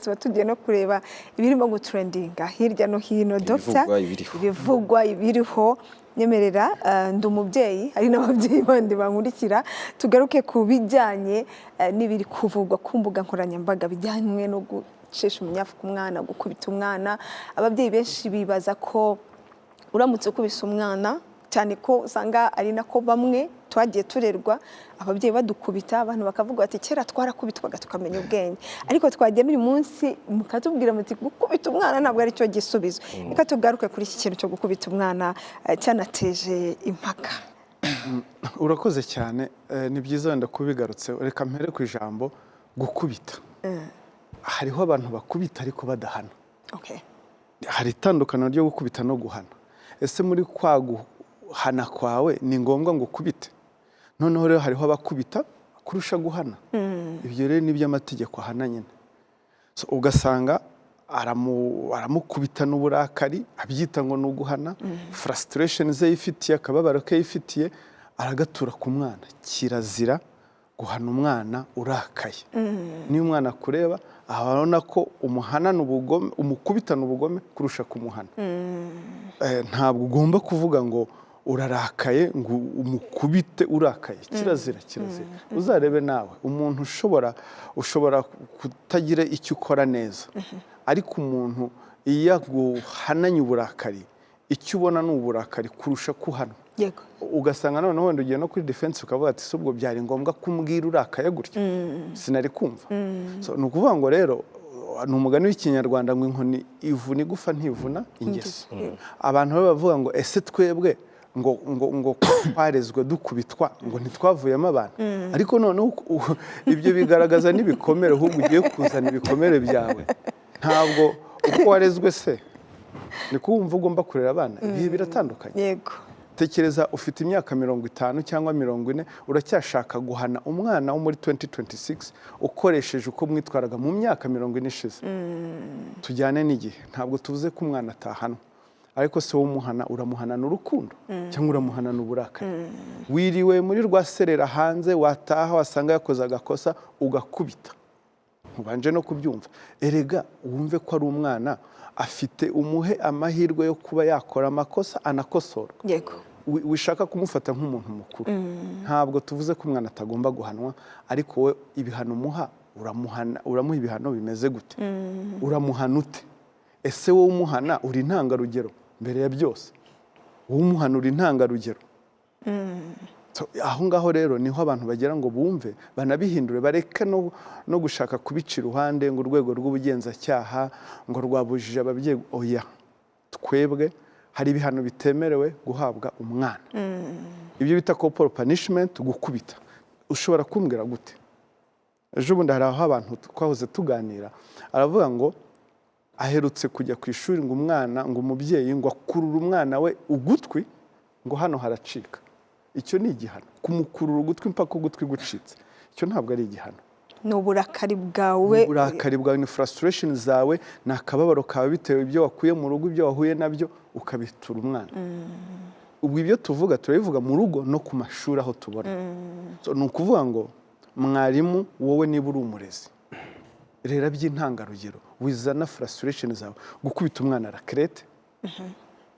tuba tugiye no kureba ibirimo gutrendinga hirya no hino Dr. ibivugwa ibiriho nyemerera ndi umubyeyi ari n'ababyeyi bandi bankurikira tugaruke ku bijyanye n'ibiri kuvugwa ku mbuga nkoranyambaga bijyanye no gucisha umunyafu ku mwana gukubita umwana ababyeyi benshi bibaza ko uramutse ukubise umwana cyane ko usanga ari nako bamwe twagiye turerwa ababyeyi badukubita abantu bakavuga bati kera twarakubitwaga tukamenya ubwenge ariko twagiye uyu munsi mukatubwira muti gukubita umwana ntabwo ari cyo gisubizo reka tugaruke kuri iki kintu cyo gukubita umwana cyanateje impaka. Urakoze cyane ni byiza wenda kubigarutse reka mpere ku ijambo gukubita. Hariho abantu bakubita ariko badahana. Hari itandukaniro ryo gukubita no guhana. Ese muri hana kwawe ni ngombwa ngo ukubite noneho rero hariho abakubita kurusha guhana ibyo rero ni by'amategeko ahana nyine ugasanga aramukubita n'uburakari abyita ngo ni uguhana frustration ze yifitiye akababaro ke yifitiye aragatura ku mwana kirazira guhana umwana urakaye niyo umwana kureba abona ko umuhanana ubugome umukubitana ubugome kurusha kumuhana ntabwo ugomba kuvuga ngo urarakaye ngo umukubite urakaye kirazira uzarebe nawe umuntu ushobora kutagira icyo ukora neza ariko umuntu iyo aguhananye uburakari icyo ubona ni uburakari kurusha kuhana ugasanga noneho wenda ugiye no kuri defense ukavuga ati subwo byari ngombwa kumbwira urakaye gutya sinari kumva ni ukuvuga ngo rero ni umugani w'ikinyarwanda ngo inkoni ivuna igufa ntivuna ingeso abantu bavuga ngo ese twebwe ngo twarezwe dukubitwa ngo ntitwavuyemo abantu ariko noneho ibyo bigaragaza n'ibikomere ahubwo ugiye kuzana ibikomere byawe ntabwo uko warezwe se ni kumva ugomba kurera abana ibihe biratandukanye yego tekereza ufite imyaka 50 cyangwa 40 uracyashaka guhana umwana wo muri 2026 ukoresheje uko mwitwaraga mu myaka 40 ishize tujyane n'igihe ntabwo tuvuze ko umwana atahana ariko se umuhana uramuhanana urukundo cyangwa uramuhanana uburakari wiriwe muri rwaserera hanze wataha wasanga yakoze agakosa ugakubita ubanje no kubyumva erega wumve ko ari umwana afite umuhe amahirwe yo kuba yakora amakosa anakosorwa yego wishaka kumufata nk'umuntu mukuru ntabwo tuvuze ko umwana atagomba guhanwa ariko we ibihano umuha uramuha ibihano bimeze gute uramuhana ute ese wowe umuhana uri intangarugero mbere ya byose wowe umuhana uri intangarugero aho ngaho rero niho abantu bagira ngo bumve banabihindure bareke no gushaka kubica iruhande ngo urwego rw'ubugenzacyaha ngo rwabujije ababyeyi oya twebwe hari ibihano bitemerewe guhabwa umwana ibyo bita corporal punishment gukubita ushobora kumbwira gute ejo bundi hari aho abantu twahoze tuganira aravuga ngo aherutse kujya ku ishuri ngo umwana ngo umubyeyi ngo akurura umwana we ugutwi ngo hano haracika icyo ni igihano kumukurura ugutwi mpaka ugutwi gucitse icyo ntabwo ari igihano ni uburakari bwawe ni frustration zawe ni akababaro kawe bitewe ibyo wakuye mu rugo ibyo wahuye nabyo ukabitura umwana ubwo ibyo tuvuga turabivuga mu rugo no ku mashuri aho tubona ni ukuvuga ngo mwarimu wowe niba uri umurezi rera by'intangarugero wizana frustration zawe gukubita umwana rakerete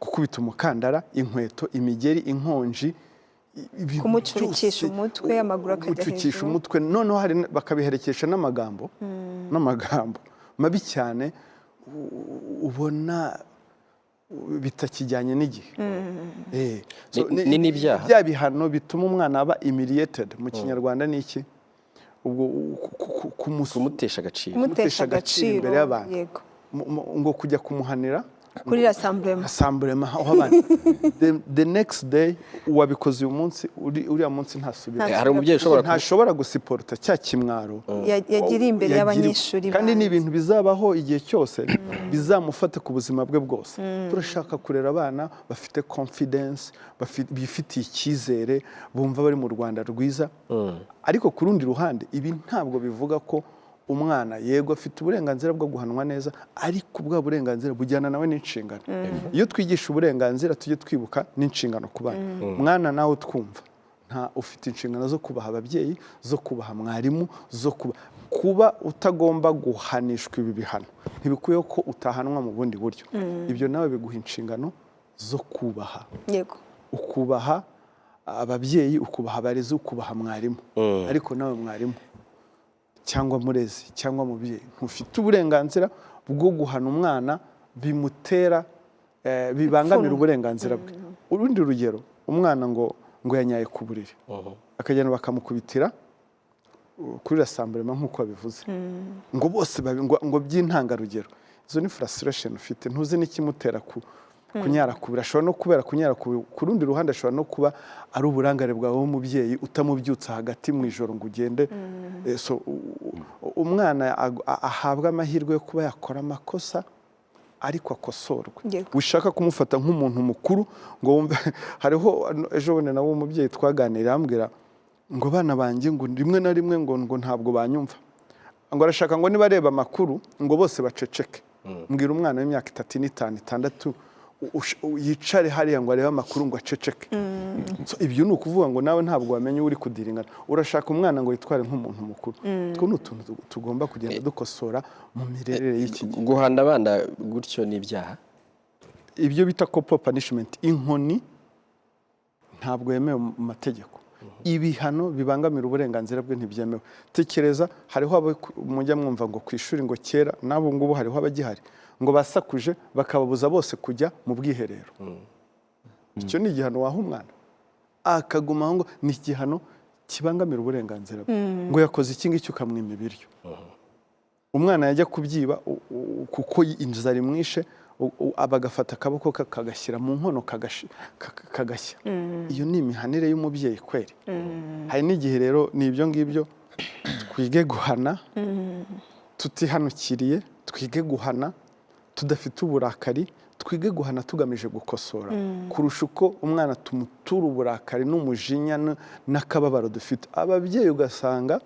gukubita umukandara inkweto imigeri inkonji kumucurikisha umutwe amaguru akajya hejuru umutwe noneho hari bakabiherekesha n'amagambo mabi cyane ubona bitakijyanye n'igihe ni n'ibyaha bya bihano bituma umwana aba humiliated mu kinyarwanda ni iki ubwo kumutesha agaciro imbere y'abantu ngo kujya kumuhanira kuri rassemblement aho abandi the next day wabikoze uyu munsi uriya munsi ntasubira hari umubyeyi ntashobora gusiporta cya kimwaro yagiriye imbere y'abanyeshuri kandi ni ibintu bizabaho igihe cyose bizamufata ku buzima bwe bwose turashaka kurera abana bafite confidence bifitiye icyizere bumva bari mu Rwanda rwiza ariko ku rundi ruhande ibi ntabwo bivuga ko umwana yego afite uburenganzira bwo guhanwa neza ariko bwa burenganzira bujyana nawe n'inshingano iyo twigisha uburenganzira tujye twibuka n'inshingano ku bana mwana nawe utwumva nta ufite inshingano zo kubaha ababyeyi zo kubaha mwarimu zo kuba utagomba guhanishwa ibi bihano ntibikuye ko utahanwa mu bundi buryo. Ibyo nawe biguha inshingano zo kubaha, yego, ukubaha ababyeyi, ukubaha abarezi, ukubaha mwarimu. Ariko nawe mwarimu cyangwa murezi cyangwa mubyeyi ntufite uburenganzira bwo guhana umwana bimutera bibangamira uburenganzira bwe. Urundi rugero, umwana ngo yanyaye ku buriri akagenda bakamukubitira kuri rasamburema nk'uko babivuze, ngo bose ngo by'intangarugero. Izo ni frustration ufite, ntuzi n'ikimutera kunyara ku buriri. Ashobora no kubera kunyara ku rundi ruhande, ashobora no kuba ari uburangare bwawe w'umubyeyi utamubyutsa hagati mu ijoro ngo ugende. So umwana ahabwa amahirwe yo kuba yakora amakosa ariko akosorwe. Wishaka kumufata nk'umuntu mukuru ngo wumve. Hariho ejo bundi nawe umubyeyi twaganira ambwira ngo bana banjye ngo rimwe na rimwe ngo ntabwo banyumva, ngo arashaka ngo nibareba amakuru ngo bose baceceke. Mbwira umwana w'imyaka 3, 5, 6 yicare hariya ngo arebe amakuru ngo aceceke. So ibyo ni ukuvuga ngo nawe ntabwo wamenye uri kudiringana. Urashaka umwana ngo yitware nk'umuntu mukuru. Two ni utuntu tugomba kugenda dukosora mu mirerere y'iki gihe. Guhana abana gutyo ni ibyaha. Ibyo bita corporal punishment, inkoni ntabwo yemewe mu mategeko. Ibihano bibangamira uburenganzira bwe ntibyemewe. Tekereza, hariho abo mujya mwumva ngo ku ishuri ngo kera nabo ngubu hariho abagihari ngo basakuje bakababuza bose kujya mu bwiherero. Icyo ni igihano waha umwana akaguma ngo ni igihano kibangamira uburenganzira bwe. Ngo yakoze iki ngiki ukamwima ibiryo, umwana yajya kubyiba kuko inzara imwishe, abagafata akaboko kagashyira mu nkono kagashya. Iyo ni imihanire y'umubyeyi kweri. Hari n'igihe rero ni ibyo ngibyo, twige guhana tutihanukiriye, twige guhana tudafite uburakari, twige guhana tugamije gukosora kurusha uko umwana tumutura uburakari n'umujinya n'akababaro dufite. Ababyeyi ugasanga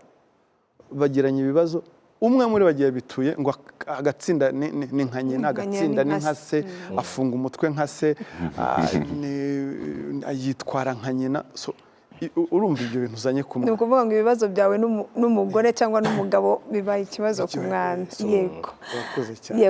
bagiranye ibibazo, umwe muri bagiye bituye ngo agatsinda ni nka nyina, agatsinda ni nka se, afunga umutwe nka se, yitwara nka nyina. So urumva ibyo bintu uzanye kumwe. Ni ukuvuga ngo ibibazo byawe n'umugore cyangwa n'umugabo bibaye ikibazo ku mwana. Yego, urakoze cyane.